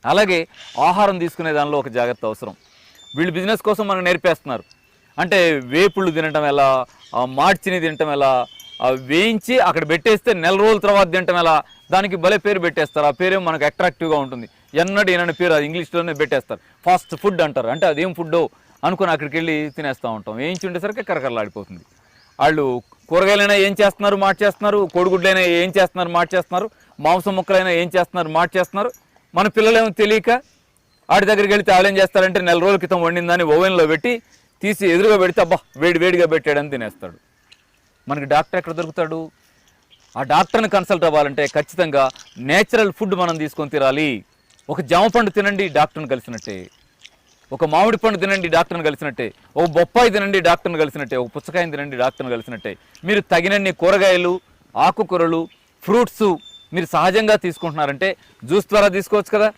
అలాగే ఆహారం తీసుకునే దానిలో ఒక జాగ్రత్త అవసరం. వీళ్ళు బిజినెస్ కోసం మనకు నేర్పేస్తున్నారు. అంటే వేపుళ్ళు తినటం ఎలా, మార్చిని తినటం ఎలా, వేయించి అక్కడ పెట్టేస్తే నెల రోజుల తర్వాత తినటం ఎలా, దానికి భలే పేరు పెట్టేస్తారు. ఆ పేరేమో మనకు అట్రాక్టివ్గా ఉంటుంది. ఎన్నడూ ఏనని పేరు అది ఇంగ్లీష్లోనే పెట్టేస్తారు. ఫాస్ట్ ఫుడ్ అంటారు. అంటే అదేం ఫుడ్డో అనుకుని అక్కడికి వెళ్ళి తినేస్తూ ఉంటాం. వేయించి ఉండేసరికి కరకరలాడిపోతుంది. వాళ్ళు కూరగాయలైనా ఏం చేస్తున్నారు, మార్చేస్తున్నారు. కోడిగుడ్లైనా ఏం చేస్తున్నారు, మార్చేస్తున్నారు. మాంసం ముక్కలైనా ఏం చేస్తున్నారు, మార్చేస్తున్నారు. మన పిల్లలేమో తెలియక వాడి దగ్గరికి వెళితే వాళ్ళు ఏం చేస్తారంటే నెల రోజుల క్రితం వండిందని ఓవెన్లో పెట్టి తీసి ఎదురుగా పెడితే అబ్బా వేడిగా పెట్టాడని తినేస్తాడు. మనకి డాక్టర్ ఎక్కడ దొరుకుతాడు? ఆ డాక్టర్ని కన్సల్ట్ అవ్వాలంటే ఖచ్చితంగా నేచురల్ ఫుడ్ మనం తీసుకొని తినాలి. ఒక జామ పండు తినండి, డాక్టర్ని కలిసినట్టే. ఒక మామిడి పండు తినండి, డాక్టర్ని కలిసినట్టే. ఒక బొప్పాయి తినండి, డాక్టర్ని కలిసినట్టే. ఒక పుచ్చకాయని తినండి, డాక్టర్ని కలిసినట్టే. మీరు తగినన్ని కూరగాయలు, ఆకుకూరలు, ఫ్రూట్స్ మీరు సహజంగా తీసుకుంటున్నారంటే జ్యూస్ ద్వారా తీసుకోవచ్చు కదా.